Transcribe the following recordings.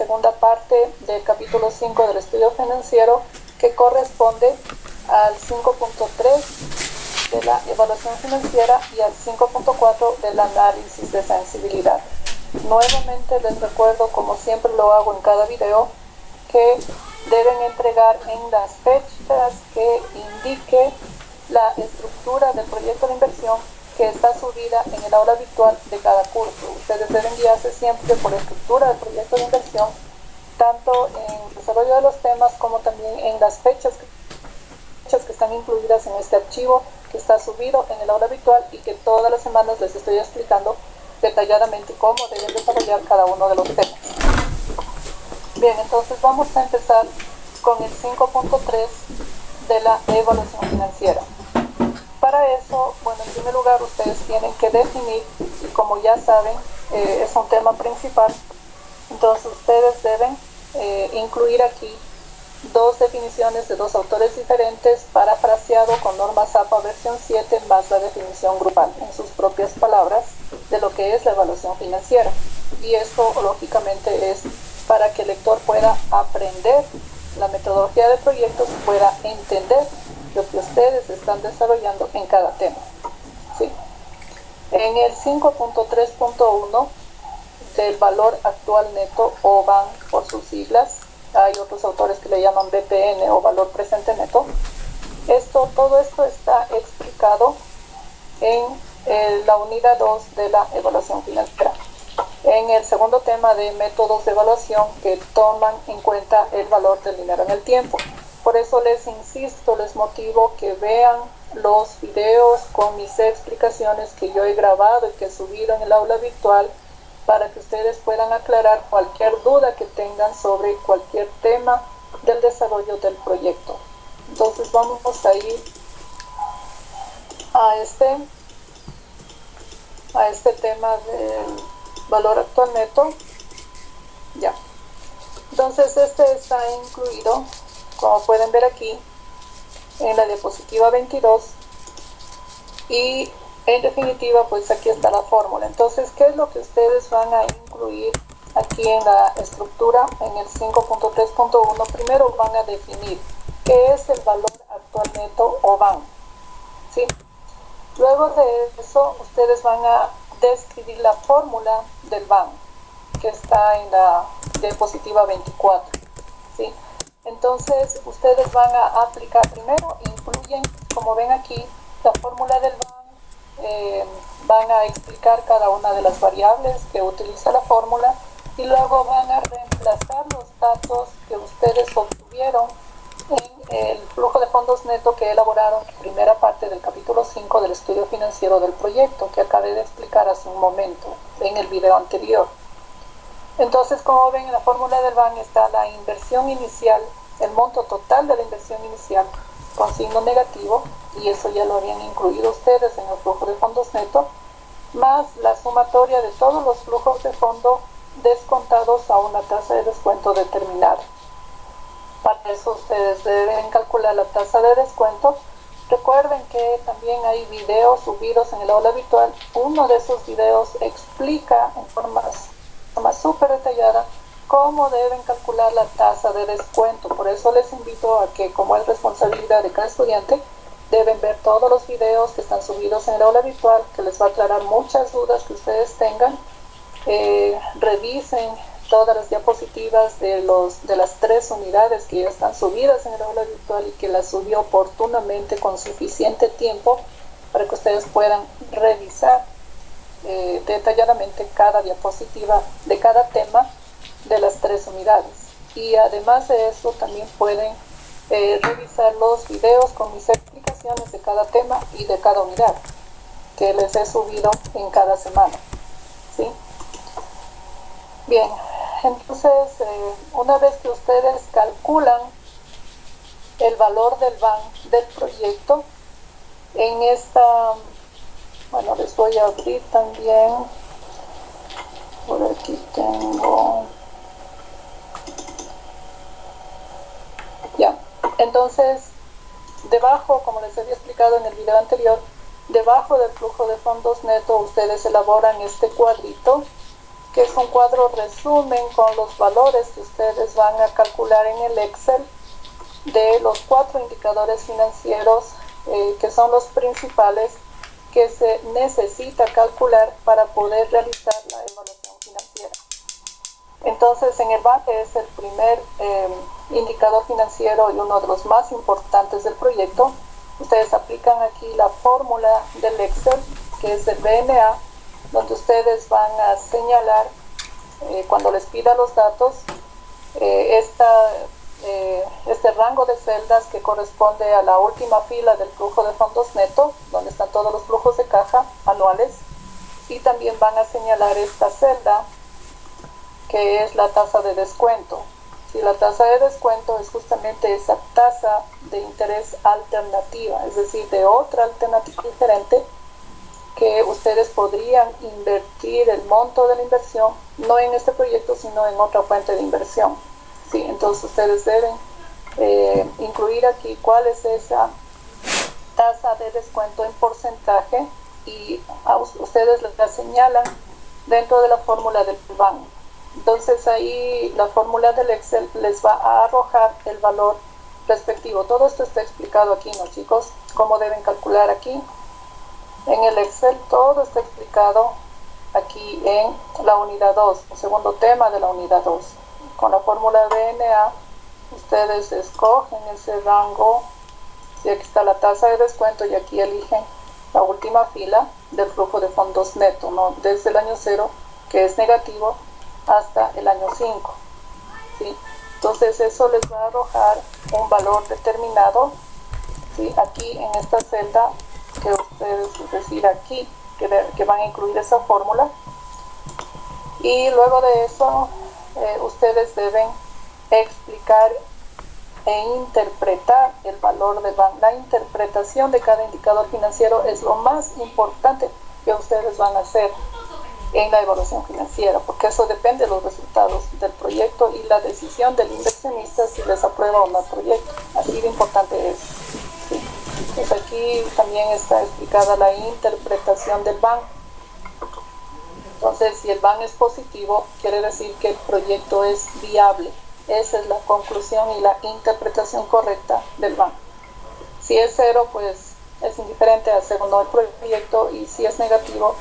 segunda parte del capítulo 5 del estudio financiero, que corresponde al 5.3 de la evaluación financiera y al 5.4 del análisis de sensibilidad. Nuevamente les recuerdo, como siempre lo hago en cada video, que deben entregar en las fechas que indique la estructura del proyecto de inversión que está subida en el aula virtual de cada curso. Ustedes deben guiarse siempre por la estructura del proyecto de inversión, tanto en el desarrollo de los temas como también en las fechas que están incluidas en este archivo que está subido en el aula virtual y que todas las semanas les estoy explicando detalladamente cómo deben desarrollar cada uno de los temas. Bien, entonces vamos a empezar con el 5.3 de la evaluación financiera. Para eso, bueno, en primer lugar ustedes tienen que definir, y como ya saben, es un tema principal, entonces ustedes deben incluir aquí dos definiciones de dos autores diferentes, parafraseado con normas APA versión 7 más la definición grupal en sus propias palabras de lo que es la evaluación financiera. Y esto lógicamente es para que el lector pueda aprender la metodología del proyecto, pueda entender lo que ustedes están desarrollando en cada tema. ¿Sí? En el 5.3.1 del valor actual neto, o VAN por sus siglas, hay otros autores que le llaman BPN o valor presente neto. Todo esto está explicado en la unidad 2 de la evaluación financiera, en el segundo tema de métodos de evaluación que toman en cuenta el valor del dinero en el tiempo. Por eso les insisto, les motivo que vean los videos con mis explicaciones que yo he grabado y que he subido en el aula virtual, para que ustedes puedan aclarar cualquier duda que tengan sobre cualquier tema del desarrollo del proyecto. Entonces vamos a ir a este tema del valor actual neto. Ya. Entonces este está incluido, como pueden ver aquí, en la diapositiva 22, y en definitiva pues aquí está la fórmula. Entonces, ¿qué es lo que ustedes van a incluir aquí en la estructura? En el 5.3.1 primero van a definir qué es el valor actual neto, o VAN, ¿sí? Luego de eso ustedes van a describir la fórmula del VAN, que está en la diapositiva 24, ¿sí? Entonces ustedes van a aplicar primero, incluyen, como ven aquí, la fórmula del VAN, van a explicar cada una de las variables que utiliza la fórmula, y luego van a reemplazar los datos que ustedes obtuvieron en el flujo de fondos neto que elaboraron en primera parte del capítulo 5 del estudio financiero del proyecto, que acabé de explicar hace un momento en el video anterior. Entonces, como ven, en la fórmula del VAN está la inversión inicial, el monto total de la inversión inicial con signo negativo, y eso ya lo habían incluido ustedes en el flujo de fondos neto, más la sumatoria de todos los flujos de fondo descontados a una tasa de descuento determinada. Para eso ustedes deben calcular la tasa de descuento. Recuerden que también hay videos subidos en el aula virtual. Uno de esos videos explica en forma súper detallada cómo deben calcular la tasa de descuento. Por eso les invito a que, como es responsabilidad de cada estudiante, deben ver todos los videos que están subidos en el aula virtual, que les va a aclarar muchas dudas que ustedes tengan. Revisen todas las diapositivas de las 3 unidades que ya están subidas en el aula virtual y que las subió oportunamente con suficiente tiempo para que ustedes puedan revisar detalladamente cada diapositiva de cada tema de las 3 unidades. Y además de eso también pueden revisar los videos con mis explicaciones de cada tema y de cada unidad que les he subido en cada semana, ¿sí? Bien, entonces una vez que ustedes calculan el valor del VAN del proyecto, en esta, bueno, les voy a abrir también, por aquí tengo, ya, entonces debajo, como les había explicado en el video anterior, debajo del flujo de fondos neto ustedes elaboran este cuadrito que es un cuadro resumen con los valores que ustedes van a calcular en el Excel de los 4 indicadores financieros que son los principales que se necesita calcular para poder realizar la evaluación financiera. Entonces, en el BAN, que es el primer indicador financiero y uno de los más importantes del proyecto, ustedes aplican aquí la fórmula del Excel, que es el BNA, donde ustedes van a señalar, cuando les pida los datos, este rango de celdas que corresponde a la última fila del flujo de fondos neto, donde están todos los flujos de caja anuales, y también van a señalar esta celda que es la tasa de descuento. Si la tasa de descuento es justamente esa tasa de interés alternativa, es decir, de otra alternativa diferente, que ustedes podrían invertir el monto de la inversión, no en este proyecto, sino en otra fuente de inversión. Sí, entonces ustedes deben incluir aquí cuál es esa tasa de descuento en porcentaje y a ustedes la señalan dentro de la fórmula del banco. Entonces ahí la fórmula del Excel les va a arrojar el valor respectivo. Todo esto está explicado aquí, ¿no, chicos? Cómo deben calcular aquí. En el Excel todo está explicado aquí en la unidad 2, el segundo tema de la unidad 2. Con la fórmula BNA, ustedes escogen ese rango, y aquí está la tasa de descuento, y aquí eligen la última fila del flujo de fondos neto, ¿no? Desde el año 0, que es negativo, hasta el año 5. ¿Sí? Entonces eso les va a arrojar un valor determinado, ¿sí? Aquí en esta celda que ustedes, es decir, aquí, que van a incluir esa fórmula, y luego de eso ustedes deben explicar e interpretar el valor del banco. La interpretación de cada indicador financiero es lo más importante que ustedes van a hacer en la evaluación financiera, porque eso depende de los resultados del proyecto y la decisión del inversionista si les aprueba o no el proyecto. Así de importante es. ¿Sí? Pues aquí también está explicada la interpretación del BAN. Entonces, si el BAN es positivo, quiere decir que el proyecto es viable. Esa es la conclusión y la interpretación correcta del BAN. Si es 0, pues es indiferente a hacer o no el proyecto, y si es negativo,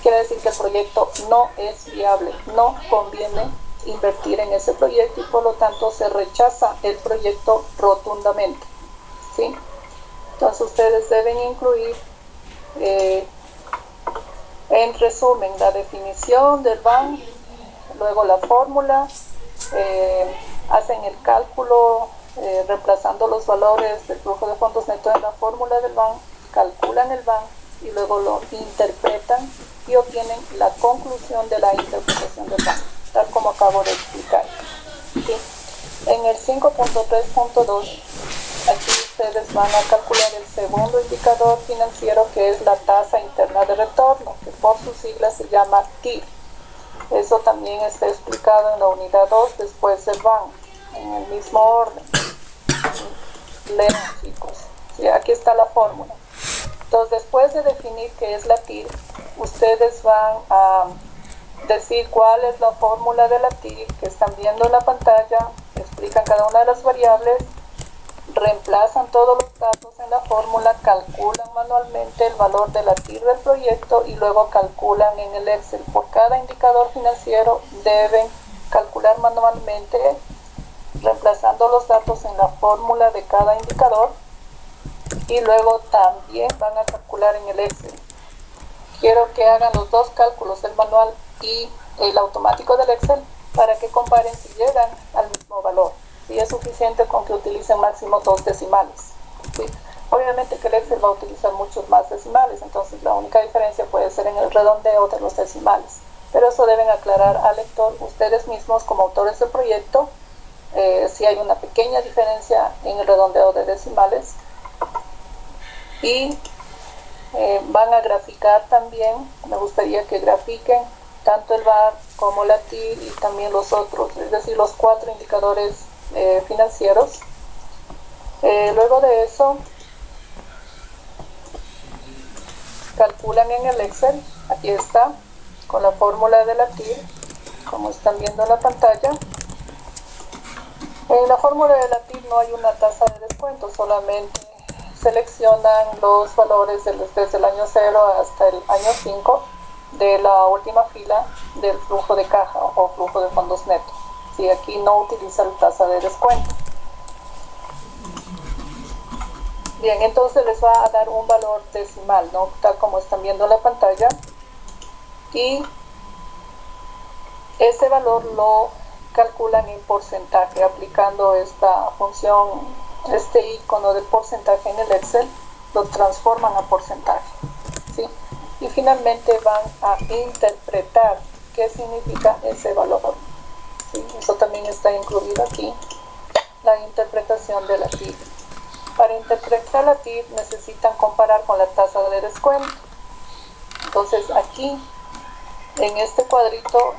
quiere decir que el proyecto no es viable, no conviene invertir en ese proyecto y por lo tanto se rechaza el proyecto rotundamente. ¿Sí? Entonces ustedes deben incluir en resumen la definición del BAN, luego la fórmula, hacen el cálculo reemplazando los valores del flujo de fondos neto en la fórmula del BAN, calculan el BAN y luego lo interpretan y obtienen la conclusión de la interpretación del BAN, tal como acabo de explicar. ¿Sí? En el 5.3.2, aquí ustedes van a calcular el segundo indicador financiero, que es la tasa interna de retorno, que por sus siglas se llama TIR. Eso también está explicado en la unidad 2 después del BAN, en el mismo orden. Lean, chicos. ¿Sí? Aquí está la fórmula. Entonces, después de definir qué es la TIR, ustedes van a decir cuál es la fórmula de la TIR que están viendo en la pantalla, explican cada una de las variables, reemplazan todos los datos en la fórmula, calculan manualmente el valor de la TIR del proyecto y luego calculan en el Excel. Por cada indicador financiero deben calcular manualmente, reemplazando los datos en la fórmula de cada indicador, y luego también van a calcular en el Excel. Quiero que hagan los dos cálculos, el manual y el automático del Excel, para que comparen si llegan al mismo valor. Y es suficiente con que utilicen máximo 2 decimales. ¿Sí? Obviamente que el Excel va a utilizar muchos más decimales, entonces la única diferencia puede ser en el redondeo de los decimales. Pero eso deben aclarar al lector ustedes mismos como autores del proyecto, si hay una pequeña diferencia en el redondeo de decimales. Y van a graficar también, me gustaría que grafiquen tanto el VAR como la TIR y también los otros, es decir, los 4 indicadores financieros. Luego de eso, calculan en el Excel, aquí está, con la fórmula de la TIR, como están viendo en la pantalla. En la fórmula de la TIR no hay una tasa de descuento, solamente seleccionan los valores desde el año 0 hasta el año 5 de la última fila del flujo de caja o flujo de fondos neto. Sí, aquí no utiliza la tasa de descuento. Bien, entonces les va a dar un valor decimal, ¿no? Tal como están viendo en la pantalla. Y ese valor lo calculan en porcentaje, aplicando esta función, este icono del porcentaje en el Excel, lo transforman a porcentaje, ¿sí? Y finalmente van a interpretar qué significa ese valor, ¿sí? Eso también está incluido aquí, la interpretación de la TIR. Para interpretar la TIR necesitan comparar con la tasa de descuento. Entonces aquí, en este cuadrito,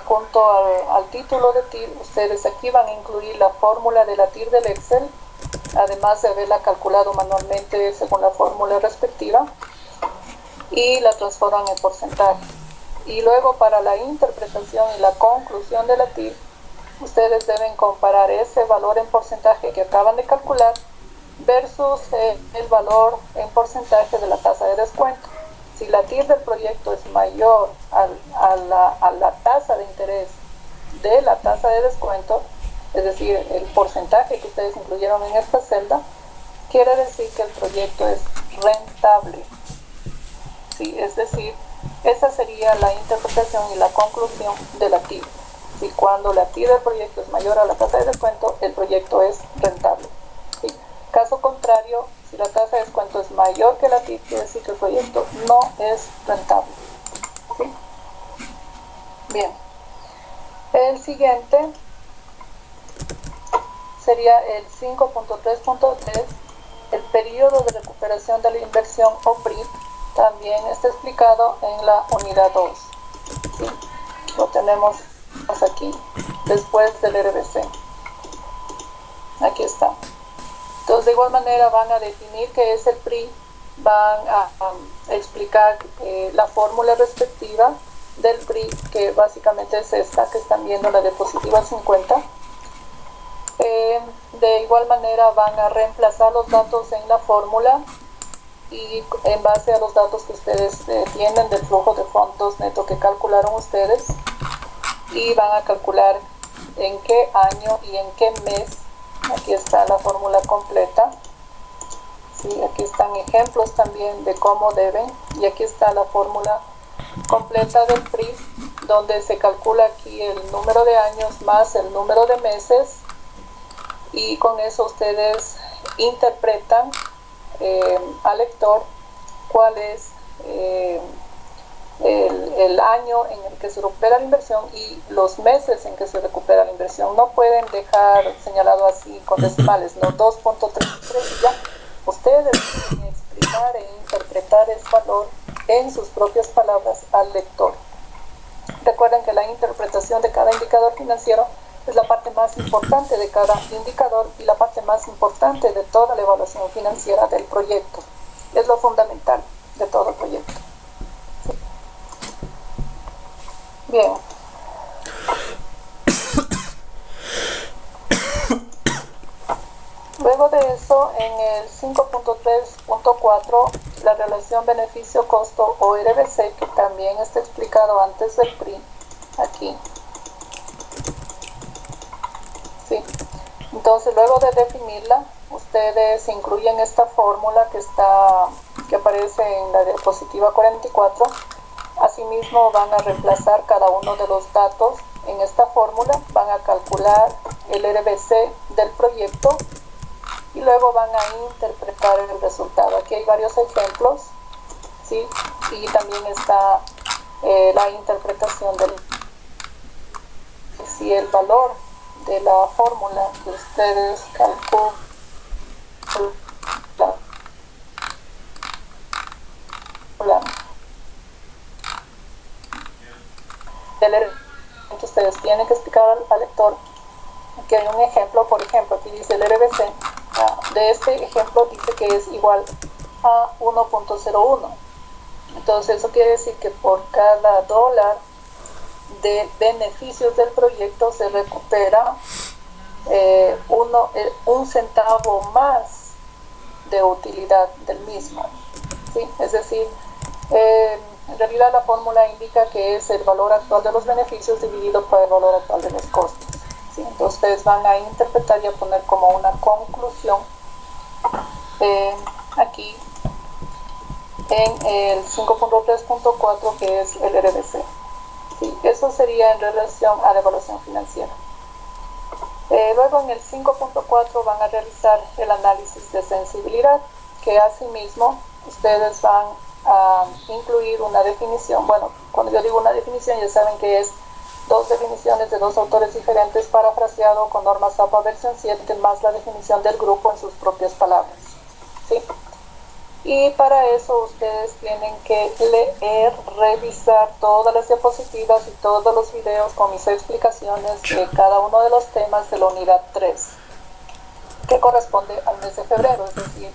junto al título de TIR, ustedes aquí van a incluir la fórmula de la TIR del Excel, además de haberla calculado manualmente según la fórmula respectiva, y la transforman en porcentaje. Y luego, para la interpretación y la conclusión de la TIR, ustedes deben comparar ese valor en porcentaje que acaban de calcular versus el valor en porcentaje de la tasa de descuento. Si la TIR del proyecto es mayor a la tasa de interés de la tasa de descuento, es decir, el porcentaje que ustedes incluyeron en esta celda, quiere decir que el proyecto es rentable. Sí, es decir, esa sería la interpretación y la conclusión de la TIR. Si cuando la TIR del proyecto es mayor a la tasa de descuento, el proyecto es rentable. ¿Sí? Caso contrario, si la tasa de descuento es mayor que la TIR, quiere decir que el proyecto no es rentable. ¿Sí? Bien. El siguiente sería el 5.3.3, el periodo de recuperación de la inversión o PRI. También está explicado en la unidad 2. ¿Sí? Lo tenemos aquí, después del RBC. Aquí está. Entonces, de igual manera van a definir qué es el PRI, van a explicar la fórmula respectiva del PRI, que básicamente es esta que están viendo, la diapositiva 50. De igual manera van a reemplazar los datos en la fórmula y en base a los datos que ustedes tienen del flujo de fondos neto que calcularon ustedes, y van a calcular en qué año y en qué mes. Aquí está la fórmula completa. Sí, aquí están ejemplos también de cómo deben, y aquí está la fórmula completa del PRI, donde se calcula aquí el número de años más el número de meses, y con eso ustedes interpretan al lector cuál es el año en el que se recupera la inversión y los meses en que se recupera la inversión. No pueden dejar señalado así con decimales, no 2.33 ya. Ustedes tienen que explicar e interpretar el valor en sus propias palabras al lector. Recuerden que la interpretación de cada indicador financiero es la parte más importante de cada indicador y la parte más importante de toda la evaluación financiera del proyecto. Es lo fundamental de todo el proyecto. Sí. Bien. Luego de eso, en el 5.3.4, la relación beneficio-costo o RBC, que también está explicado antes del PRI, aquí. Sí. Entonces, luego de definirla, ustedes incluyen esta fórmula que aparece en la diapositiva 44. Asimismo, van a reemplazar cada uno de los datos en esta fórmula, van a calcular el RBC del proyecto y luego van a interpretar el resultado. Aquí hay varios ejemplos, ¿sí? Y también está la interpretación del si el valor de la fórmula que ustedes calculan ustedes tienen que explicar al lector que hay un ejemplo. Por ejemplo, aquí dice el RBC de este ejemplo, dice que es igual a 1.01. entonces eso quiere decir que por cada dólar de beneficios del proyecto se recupera un centavo más de utilidad del mismo, ¿sí? Es decir, en realidad la fórmula indica que es el valor actual de los beneficios dividido por el valor actual de los costos, ¿sí? Entonces ustedes van a interpretar y a poner como una conclusión aquí en el 5.3.4, que es el RDC. ¿Sí? Eso sería en relación a la evaluación financiera. Luego en el 5.4 van a realizar el análisis de sensibilidad, que asimismo ustedes van a incluir una definición. Bueno, cuando yo digo una definición ya saben que es dos definiciones de dos autores diferentes parafraseado con normas APA versión 7 más la definición del grupo en sus propias palabras, ¿sí? Y para eso ustedes tienen que leer, revisar todas las diapositivas y todos los videos con mis explicaciones de cada uno de los temas de la unidad 3, que corresponde al mes de febrero, es decir,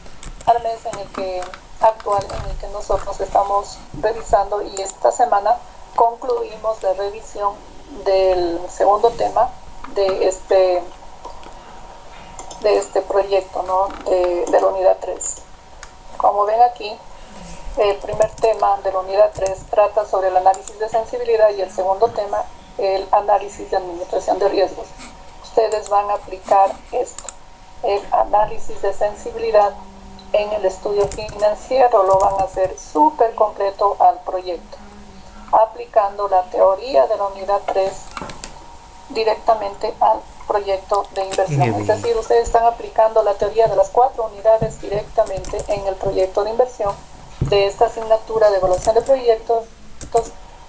al mes en el que actual en el que nosotros estamos revisando, y esta semana concluimos la revisión del segundo tema de este proyecto, ¿no? de la unidad 3. Como ven aquí, el primer tema de la unidad 3 trata sobre el análisis de sensibilidad y el segundo tema, el análisis de administración de riesgos. Ustedes van a aplicar esto, el análisis de sensibilidad en el estudio financiero, lo van a hacer súper completo al proyecto, aplicando la teoría de la unidad 3 directamente al proyecto de inversión. Es decir, ustedes están aplicando la teoría de las 4 unidades directamente en el proyecto de inversión de esta asignatura de evaluación de proyectos,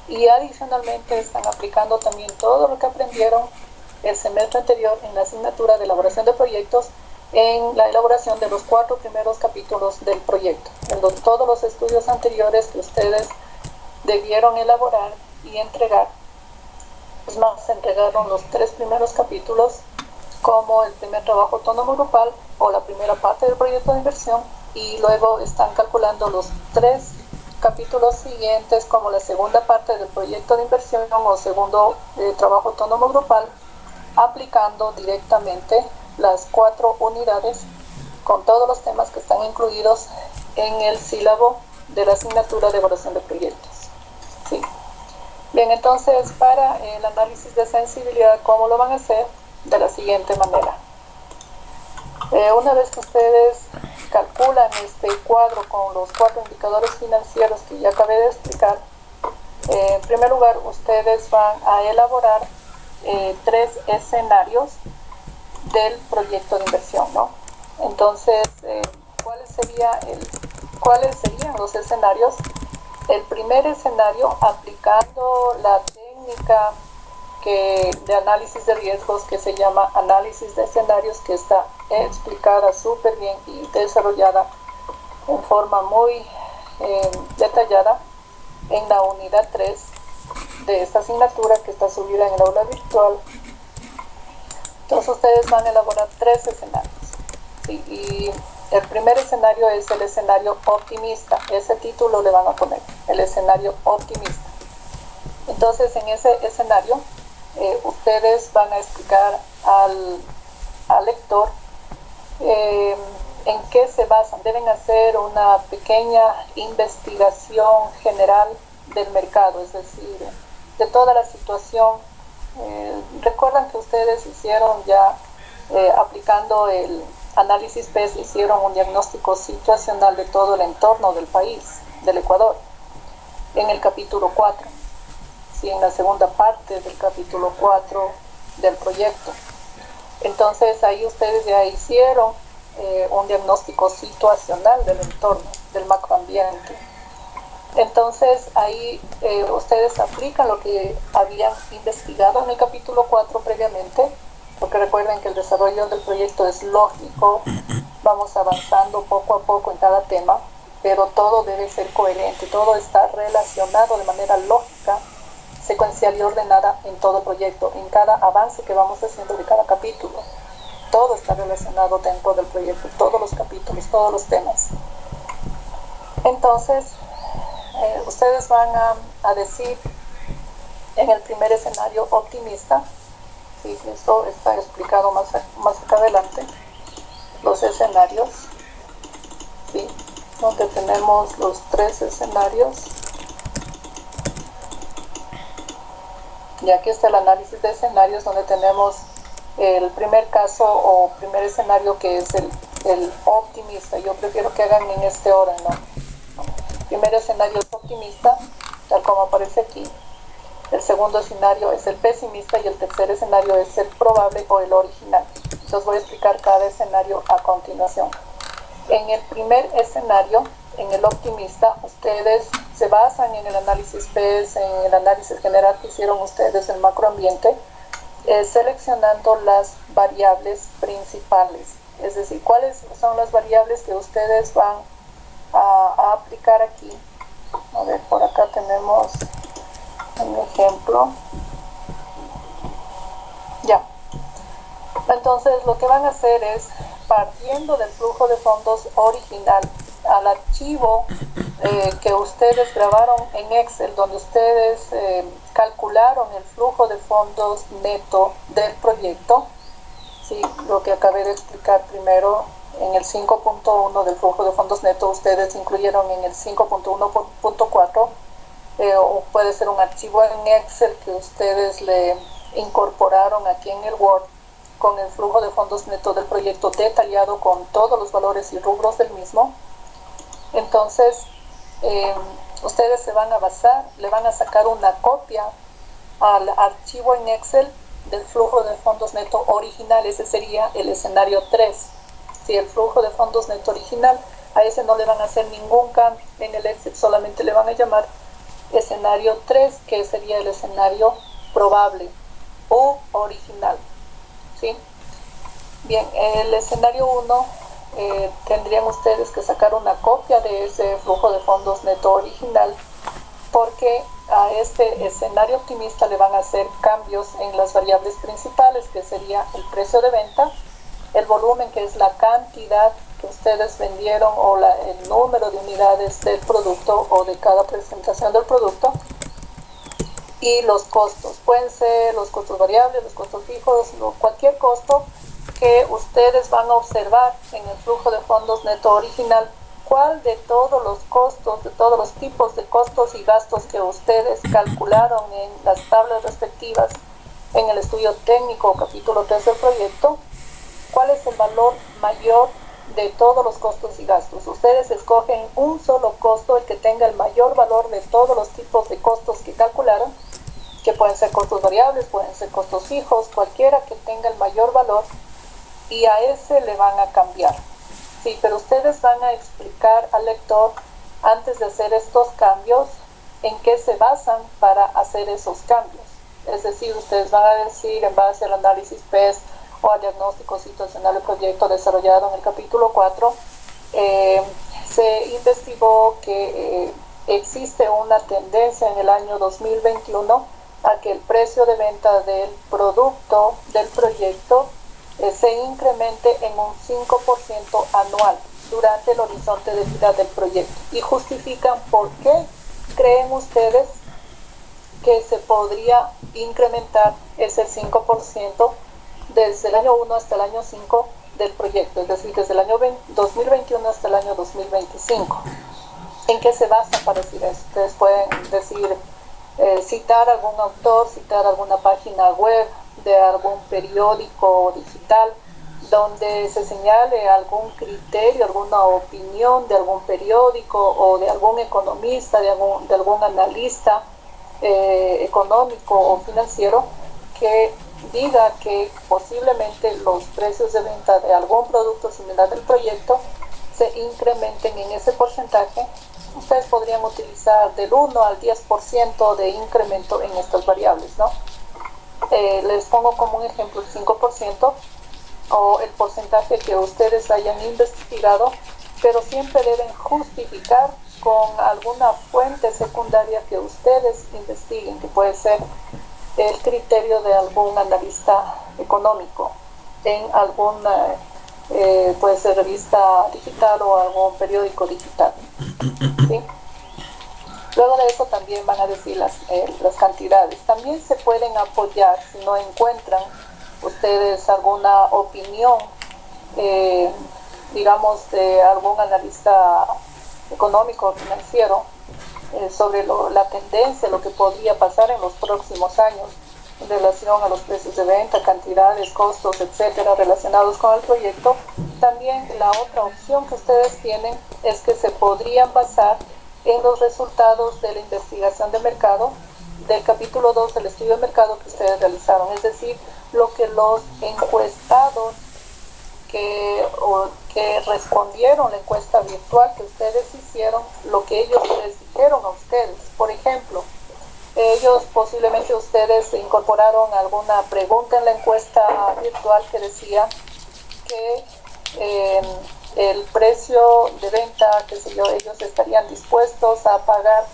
y adicionalmente están aplicando también todo lo que aprendieron el semestre anterior en la asignatura de elaboración de proyectos en la elaboración de los 4 primeros capítulos del proyecto. Todos los estudios anteriores que ustedes debieron elaborar y entregar, es más, se entregaron los 3 primeros capítulos como el primer trabajo autónomo grupal o la primera parte del proyecto de inversión, y luego están calculando los 3 capítulos siguientes como la segunda parte del proyecto de inversión o segundo trabajo autónomo grupal, aplicando directamente las 4 unidades con todos los temas que están incluidos en el sílabo de la asignatura de evaluación de proyectos, ¿sí? Bien, entonces para el análisis de sensibilidad, ¿cómo lo van a hacer? De la siguiente manera. Una vez que ustedes calculan este cuadro con los 4 indicadores financieros que ya acabé de explicar, en primer lugar ustedes van a elaborar 3 escenarios del proyecto de inversión, ¿no? Entonces, ¿cuáles serían los escenarios? El primer escenario, aplicando la técnica de análisis de riesgos que se llama análisis de escenarios, que está explicada súper bien y desarrollada en forma muy detallada en la unidad 3 de esta asignatura que está subida en el aula virtual. Entonces ustedes van a elaborar 3 escenarios, ¿sí? Y el primer escenario es el escenario optimista. Ese título le van a poner, el escenario optimista. Entonces en ese escenario ustedes van a explicar al lector en qué se basan. Deben hacer una pequeña investigación general del mercado, es decir, de toda la situación. Recuerdan que ustedes hicieron ya, aplicando el análisis PES, hicieron un diagnóstico situacional de todo el entorno del país, del Ecuador, en el capítulo 4, ¿sí? En la segunda parte del capítulo 4 del proyecto. Entonces ahí ustedes ya hicieron un diagnóstico situacional del entorno, del macroambiente. Entonces ahí ustedes aplican lo que habían investigado en el capítulo 4 previamente, porque recuerden que el desarrollo del proyecto es lógico, vamos avanzando poco a poco en cada tema, pero todo debe ser coherente, todo está relacionado de manera lógica, secuencial y ordenada en todo el proyecto, en cada avance que vamos haciendo de cada capítulo. Todo está relacionado dentro del proyecto, todos los capítulos, todos los temas. Entonces, ustedes van a decir En el primer escenario optimista, ¿sí? Esto está explicado más acá adelante, los escenarios, ¿sí? Donde tenemos los 3 escenarios. Y aquí está el análisis de escenarios, donde tenemos el primer caso o primer escenario, que es el optimista. Yo prefiero que hagan en este orden, ¿no? El primer escenario es optimista, tal como aparece aquí. El segundo escenario es el pesimista y el tercer escenario es el probable o el original. Entonces voy a explicar cada escenario a continuación. En el primer escenario, en el optimista, ustedes se basan en el análisis PES, en el análisis general que hicieron ustedes en macroambiente, seleccionando las variables principales. Es decir, cuáles son las variables que ustedes van a aplicar aquí. A ver, por acá tenemos un ejemplo. Ya. Entonces, lo que van a hacer es, partiendo del flujo de fondos original, al archivo que ustedes grabaron en Excel, donde ustedes calcularon el flujo de fondos neto del proyecto, ¿sí? Lo que acabé de explicar primero en el 5.1 del flujo de fondos neto, ustedes incluyeron en el 5.1.4, o puede ser un archivo en Excel que ustedes le incorporaron aquí en el Word, con el flujo de fondos neto del proyecto detallado con todos los valores y rubros del mismo. Entonces, ustedes se van a basar, le van a sacar una copia al archivo en Excel del flujo de fondos neto original. Ese sería el escenario 3. Si el flujo de fondos neto original, a ese no le van a hacer ningún cambio en el Excel, solamente le van a llamar escenario 3, que sería el escenario probable o original. ¿Sí? Bien, el escenario 1, tendrían ustedes que sacar una copia de ese flujo de fondos neto original, porque a este escenario optimista le van a hacer cambios en las variables principales, que sería el precio de venta, el volumen, que es la cantidad que ustedes vendieron, o el número de unidades del producto o de cada presentación del producto, y los costos. Pueden ser los costos variables, los costos fijos, cualquier costo que ustedes van a observar en el flujo de fondos neto original, cuál de todos los costos, de todos los tipos de costos y gastos que ustedes calcularon en las tablas respectivas en el estudio técnico capítulo 3 del proyecto, cuál es el valor mayor de todos los costos y gastos. Ustedes escogen un solo costo, el que tenga el mayor valor de todos los tipos de costos que calcularon, que pueden ser costos variables, pueden ser costos fijos, cualquiera que tenga el mayor valor, y a ese le van a cambiar. Sí, pero ustedes van a explicar al lector, antes de hacer estos cambios, en qué se basan para hacer esos cambios. Es decir, ustedes van a decir, en base al análisis PES o al diagnóstico situacional del proyecto desarrollado en el capítulo 4, se investigó que existe una tendencia en el año 2021 a que el precio de venta del producto del proyecto se incremente en un 5% anual durante el horizonte de vida del proyecto, y justifican por qué creen ustedes que se podría incrementar ese 5% desde el año 1 hasta el año 5 del proyecto, es decir, desde el año 2021 hasta el año 2025. ¿En qué se basa para decir eso? Ustedes pueden decir, citar algún autor, citar alguna página web de algún periódico digital donde se señale algún criterio, alguna opinión de algún periódico o de algún economista, de algún analista económico o financiero, que diga que posiblemente los precios de venta de algún producto similar del proyecto se incrementen en ese porcentaje. Ustedes podrían utilizar del 1 al 10% de incremento en estas variables, ¿no? Les pongo como un ejemplo el 5%, o el porcentaje que ustedes hayan investigado, pero siempre deben justificar con alguna fuente secundaria que ustedes investiguen, que puede ser el criterio de algún analista económico en alguna, puede ser revista digital o algún periódico digital, ¿sí? Luego de eso también van a decir las cantidades. También se pueden apoyar si no encuentran ustedes alguna opinión, digamos, de algún analista económico o financiero sobre la tendencia, lo que podría pasar en los próximos años en relación a los precios de venta, cantidades, costos, etcétera, relacionados con el proyecto. También la otra opción que ustedes tienen es que se podrían basar en los resultados de la investigación de mercado del capítulo 2 del estudio de mercado que ustedes realizaron, es decir, lo que los encuestados que respondieron la encuesta virtual que ustedes hicieron, lo que ellos les dijeron a ustedes. Por ejemplo, ellos posiblemente ustedes incorporaron alguna pregunta en la encuesta virtual que decía que el precio de venta, qué sé yo, ellos estarían dispuestos a pagar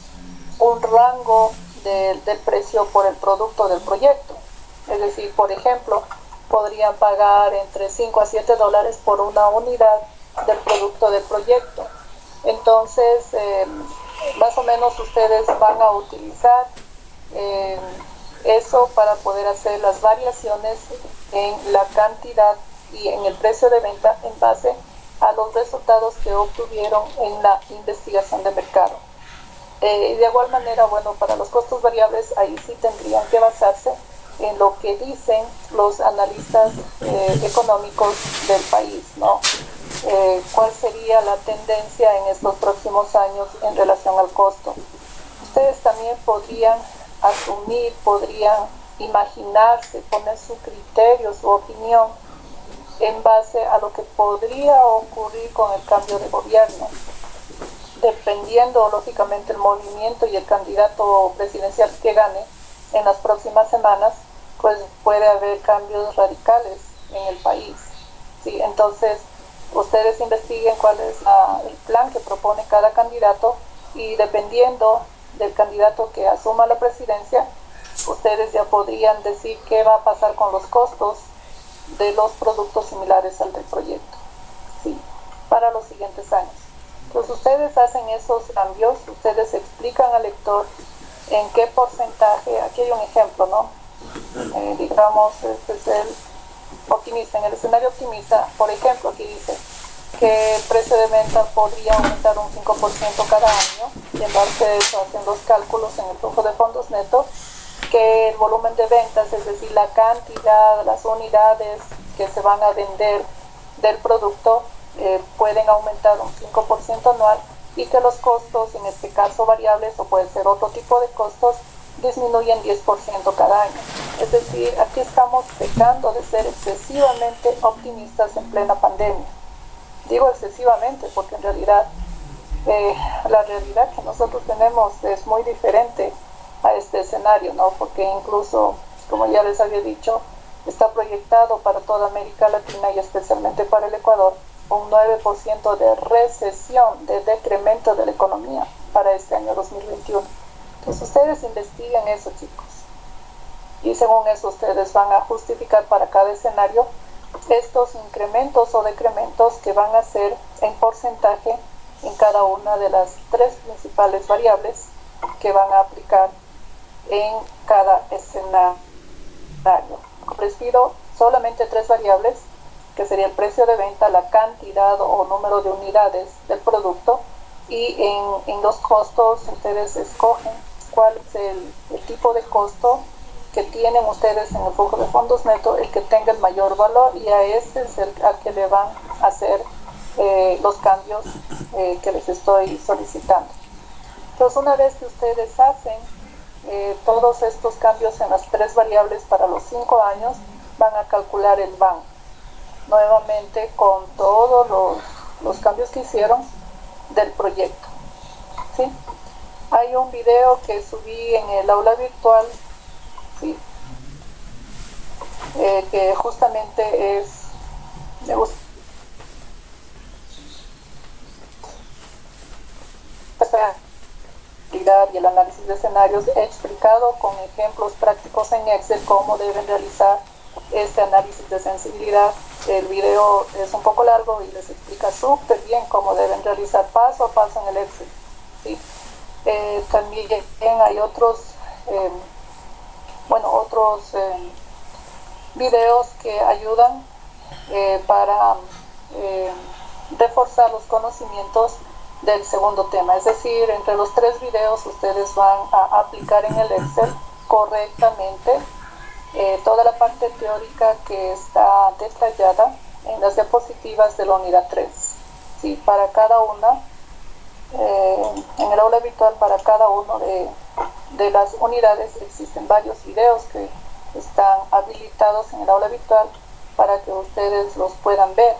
un rango del precio por el producto del proyecto. Es decir, por ejemplo, podrían pagar entre 5 a 7 dólares por una unidad del producto del proyecto. Entonces, más o menos ustedes van a utilizar eso para poder hacer las variaciones en la cantidad y en el precio de venta en base a los resultados que obtuvieron en la investigación de mercado. De igual manera, bueno, para los costos variables, ahí sí tendrían que basarse en lo que dicen los analistas económicos del país, ¿no? ¿Cuál sería la tendencia en estos próximos años en relación al costo? Ustedes también podrían asumir, podrían imaginarse, poner su criterio, su opinión en base a lo que podría ocurrir con el cambio de gobierno. Dependiendo, lógicamente, el movimiento y el candidato presidencial que gane en las próximas semanas, pues puede haber cambios radicales en el país. ¿Sí? Entonces, ustedes investiguen cuál es el plan que propone cada candidato y dependiendo del candidato que asuma la presidencia, ustedes ya podrían decir qué va a pasar con los costos de los productos similares al del proyecto, ¿sí? Para los siguientes años. Entonces ustedes hacen esos cambios, ustedes explican al lector en qué porcentaje, aquí hay un ejemplo, ¿no? Digamos, este es el optimista, en el escenario optimista, por ejemplo, aquí dice que el precio de venta podría aumentar un 5% cada año, y en base a eso hacen los cálculos en el flujo de fondos neto, que el volumen de ventas, es decir, la cantidad, las unidades que se van a vender del producto, pueden aumentar un 5% anual y que los costos, en este caso variables o puede ser otro tipo de costos, disminuyen 10% cada año. Es decir, aquí estamos pecando de ser excesivamente optimistas en plena pandemia. Digo excesivamente porque en realidad la realidad que nosotros tenemos es muy diferente a este escenario, ¿no? Porque incluso, como ya les había dicho, está proyectado para toda América Latina y especialmente para el Ecuador un 9% de recesión, de decremento de la economía para este año 2021. Entonces ustedes investiguen eso, chicos, y según eso ustedes van a justificar para cada escenario estos incrementos o decrementos que van a ser en porcentaje en cada una de las tres principales variables que van a aplicar en cada escenario. Les pido solamente tres variables, que sería el precio de venta, la cantidad o número de unidades del producto, y en los costos ustedes escogen cuál es el tipo de costo que tienen ustedes en el flujo de fondos neto, el que tenga el mayor valor, y a ese es al que le van a hacer los cambios que les estoy solicitando. Entonces, una vez que ustedes hacen todos estos cambios en las tres variables para los 5 años, van a calcular el BAN nuevamente con todos los cambios que hicieron del proyecto, ¿sí? Hay un video que subí en el aula virtual, ¿sí? Que justamente me gusta y el análisis de escenarios. He explicado con ejemplos prácticos en Excel cómo deben realizar este análisis de sensibilidad. El video es un poco largo y les explica súper bien cómo deben realizar paso a paso en el Excel, ¿sí? También hay otros, videos que ayudan para reforzar los conocimientos del segundo tema. Es decir, entre los 3 videos ustedes van a aplicar en el Excel correctamente toda la parte teórica que está detallada en las diapositivas de la unidad 3. ¿Sí? Para cada una, en el aula virtual, para cada uno de las unidades existen varios videos que están habilitados en el aula virtual para que ustedes los puedan ver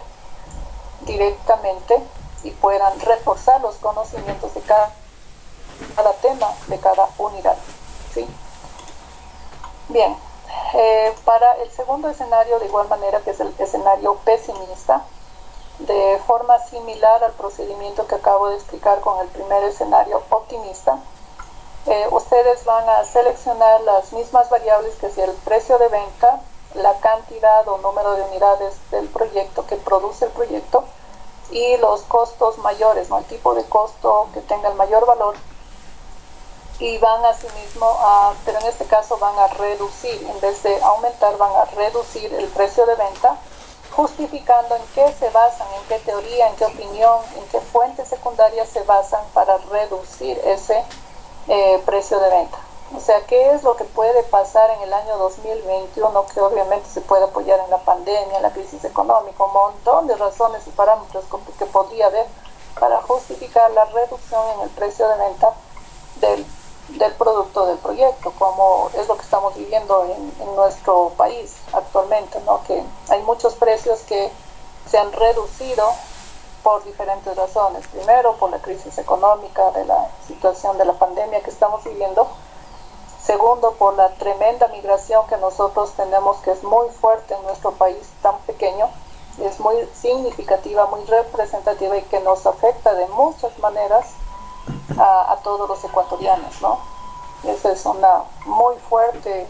directamente y puedan reforzar los conocimientos de cada tema, de cada unidad. ¿Sí? Bien, para el segundo escenario, de igual manera que es el escenario pesimista, de forma similar al procedimiento que acabo de explicar con el primer escenario optimista, ustedes van a seleccionar las mismas variables que es el precio de venta, la cantidad o número de unidades del proyecto que produce el proyecto y los costos mayores, ¿no? El tipo de costo que tenga el mayor valor, y van asimismo pero en este caso van a reducir, en vez de aumentar, van a reducir el precio de venta, justificando en qué se basan, en qué teoría, en qué opinión, en qué fuentes secundarias se basan para reducir ese precio de venta. O sea, ¿qué es lo que puede pasar en el año 2021? Que obviamente se puede apoyar en la pandemia, en la crisis económica, un montón de razones y parámetros que podría haber para justificar la reducción en el precio de venta del producto del proyecto, como es lo que estamos viviendo en nuestro país actualmente, ¿no? Que hay muchos precios que se han reducido por diferentes razones. Primero, por la crisis económica, de la situación de la pandemia que estamos viviendo. Segundo, por la tremenda migración que nosotros tenemos, que es muy fuerte en nuestro país tan pequeño, es muy significativa, muy representativa y que nos afecta de muchas maneras a todos los ecuatorianos, ¿no? Esa es una muy fuerte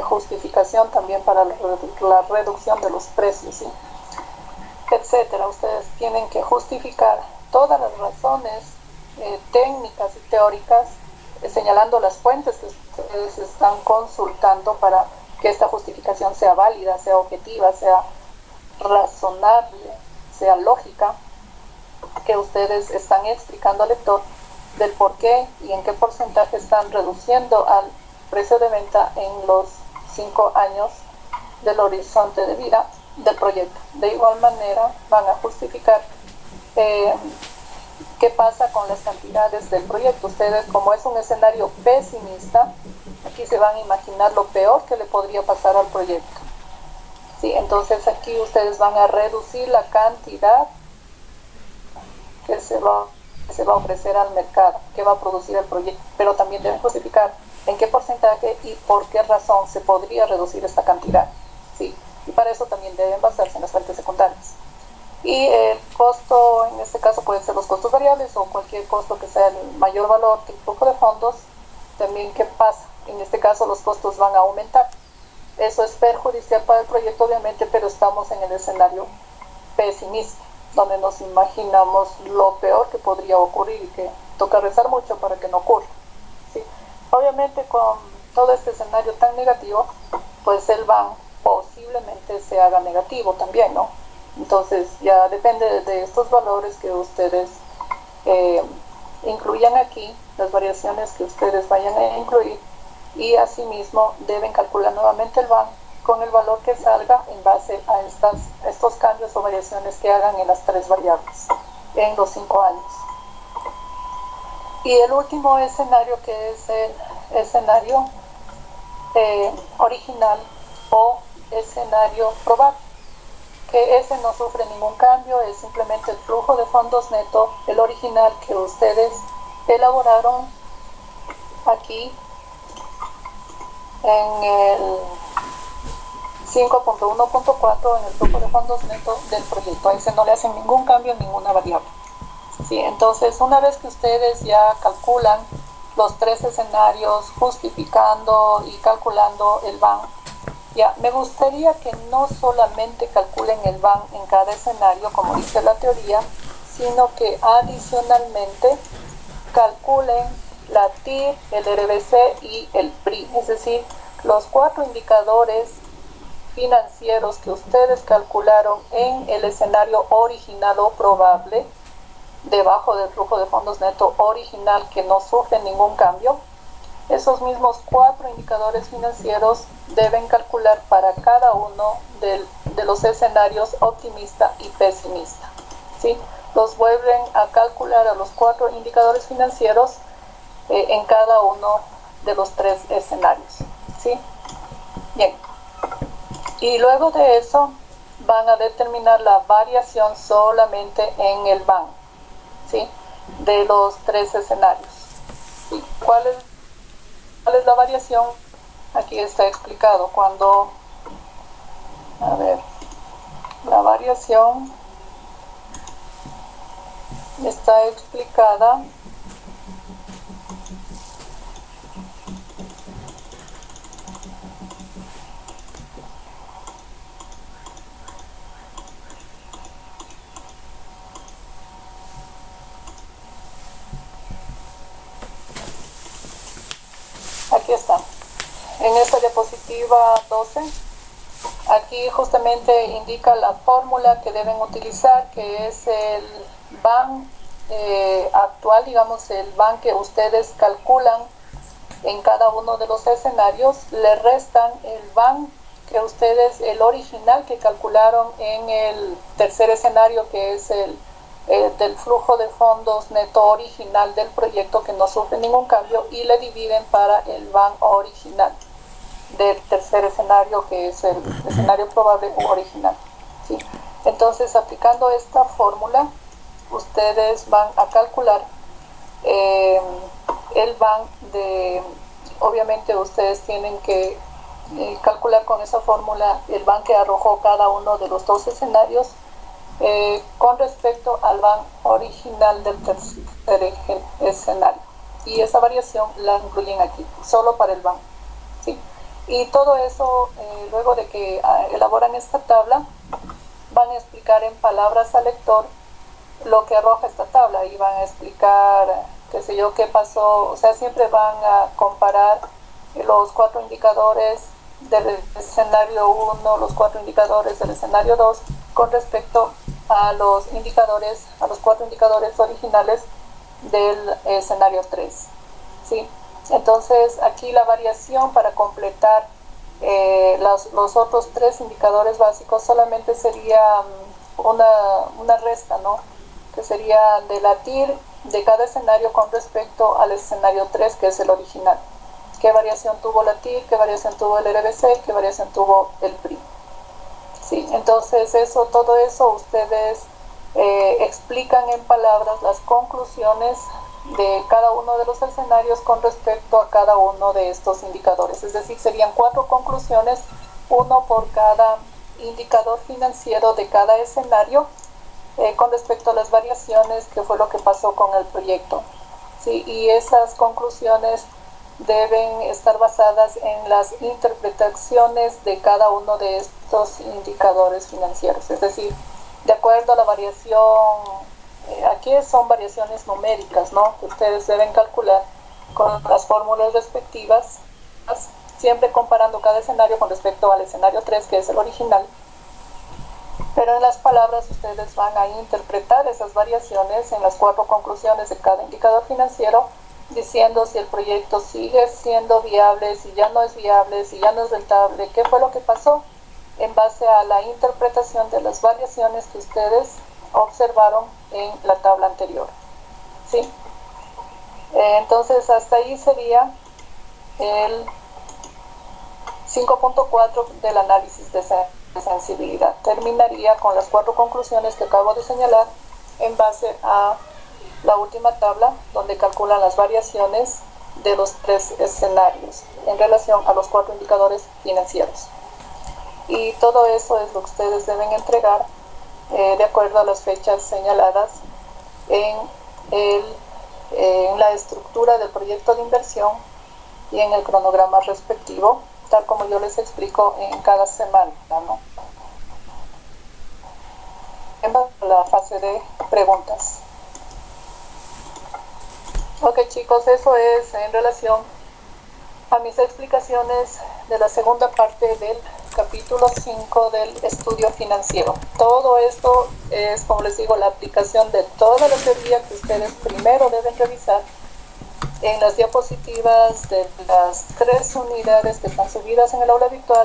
justificación también para la reducción de los precios, ¿sí? Etcétera. Ustedes tienen que justificar todas las razones técnicas y teóricas, señalando las fuentes que ustedes están consultando para que esta justificación sea válida, sea objetiva, sea razonable, sea lógica, que ustedes están explicando al lector del por qué y en qué porcentaje están reduciendo al precio de venta en los 5 años del horizonte de vida del proyecto. De igual manera van a justificar qué pasa con las cantidades del proyecto. Ustedes, como es un escenario pesimista, aquí se van a imaginar lo peor que le podría pasar al proyecto. ¿Sí? Entonces aquí ustedes van a reducir la cantidad que se va a ofrecer al mercado, que va a producir el proyecto, pero también deben justificar en qué porcentaje y por qué razón se podría reducir esta cantidad. ¿Sí? Y para eso también deben basarse en las fuentes secundarias. Y el costo, en este caso pueden ser los costos variables o cualquier costo que sea el mayor valor del flujo de fondos. También, ¿qué pasa? En este caso los costos van a aumentar. Eso es perjudicial para el proyecto, obviamente, pero estamos en el escenario pesimista, donde nos imaginamos lo peor que podría ocurrir y que toca rezar mucho para que no ocurra. ¿Sí? Obviamente, con todo este escenario tan negativo, pues el BAN posiblemente se haga negativo también, ¿no? Entonces ya depende de estos valores que ustedes incluyan aquí, las variaciones que ustedes vayan a incluir, y asimismo deben calcular nuevamente el BAN con el valor que salga en base a estos cambios o variaciones que hagan en las 3 variables en los 5 años. Y el último escenario, que es el escenario original o escenario probable, que ese no sufre ningún cambio, es simplemente el flujo de fondos neto, el original que ustedes elaboraron aquí en el 5.1.4, en el flujo de fondos neto del proyecto. Ahí se no le hacen ningún cambio en ninguna variable. ¿Sí? Entonces, una vez que ustedes ya calculan los 3 escenarios, justificando y calculando el BAN, ya, me gustaría que no solamente calculen el BAN en cada escenario, como dice la teoría, sino que adicionalmente calculen la TIR, el RBC y el PRI, es decir, los 4 indicadores financieros que ustedes calcularon en el escenario original o probable, debajo del flujo de fondos neto original que no sufre ningún cambio. Esos mismos 4 indicadores financieros deben calcular para cada uno de los escenarios optimista y pesimista, ¿sí? Los vuelven a calcular a los 4 indicadores financieros en cada uno de los 3 escenarios, ¿sí? Bien. Y luego de eso van a determinar la variación solamente en el BAN, ¿sí? De los 3 escenarios. ¿Sí? ¿Cuál es la variación? Aquí está explicado. Cuando, a ver, la variación está explicada aquí está, en esta diapositiva 12. Aquí justamente indica la fórmula que deben utilizar, que es el BAN actual, digamos, el BAN que ustedes calculan en cada uno de los escenarios, le restan el BAN que ustedes, el original que calcularon en el tercer escenario, que es el del flujo de fondos neto original del proyecto que no sufre ningún cambio, y le dividen para el BAN original del tercer escenario, que es el escenario probable u original, ¿sí? Entonces, aplicando esta fórmula, ustedes van a calcular el BAN de, obviamente ustedes tienen que calcular con esa fórmula el BAN que arrojó cada uno de los 2 escenarios con respecto al BAN original del tercer escenario, y esa variación la incluyen aquí, solo para el BAN, ¿sí? Y todo eso, luego de que elaboran esta tabla, van a explicar en palabras al lector lo que arroja esta tabla, y van a explicar, qué sé yo, qué pasó. O sea, siempre van a comparar los 4 indicadores del escenario 1, los 4 indicadores del escenario 2, con respecto a los 4 indicadores originales del escenario 3, ¿sí? Entonces, aquí la variación para completar los otros 3 indicadores básicos solamente sería una resta, ¿no? Que sería de la TIR de cada escenario con respecto al escenario 3, que es el original. ¿Qué variación tuvo la TIR? ¿Qué variación tuvo el RBC? ¿Qué variación tuvo el PRI? Sí, entonces todo eso ustedes explican en palabras las conclusiones de cada uno de los escenarios con respecto a cada uno de estos indicadores. Es decir, serían 4 conclusiones, uno por cada indicador financiero de cada escenario, con respecto a las variaciones, que fue lo que pasó con el proyecto, ¿sí? Y esas conclusiones deben estar basadas en las interpretaciones de cada uno de estos indicadores financieros, es decir, de acuerdo a la variación, aquí son variaciones numéricas, ¿no?, que ustedes deben calcular con las fórmulas respectivas, siempre comparando cada escenario con respecto al escenario 3, que es el original. Pero en las palabras ustedes van a interpretar esas variaciones en las 4 conclusiones de cada indicador financiero, diciendo si el proyecto sigue siendo viable, si ya no es viable, si ya no es rentable, qué fue lo que pasó, en base a la interpretación de las variaciones que ustedes observaron en la tabla anterior, ¿sí? Entonces, hasta ahí sería el 5.4 del análisis de sensibilidad. Terminaría con las 4 conclusiones que acabo de señalar en base a la última tabla, donde calculan las variaciones de los 3 escenarios en relación a los 4 indicadores financieros. Y todo eso es lo que ustedes deben entregar de acuerdo a las fechas señaladas en la estructura del proyecto de inversión y en el cronograma respectivo, tal como yo les explico en cada semana, ¿no? En la fase de preguntas. Ok chicos, eso es en relación a mis explicaciones de la segunda parte del capítulo 5 del estudio financiero. Todo esto es, como les digo, la aplicación de toda la teoría que ustedes primero deben revisar en las diapositivas de las 3 unidades que están subidas en el aula virtual.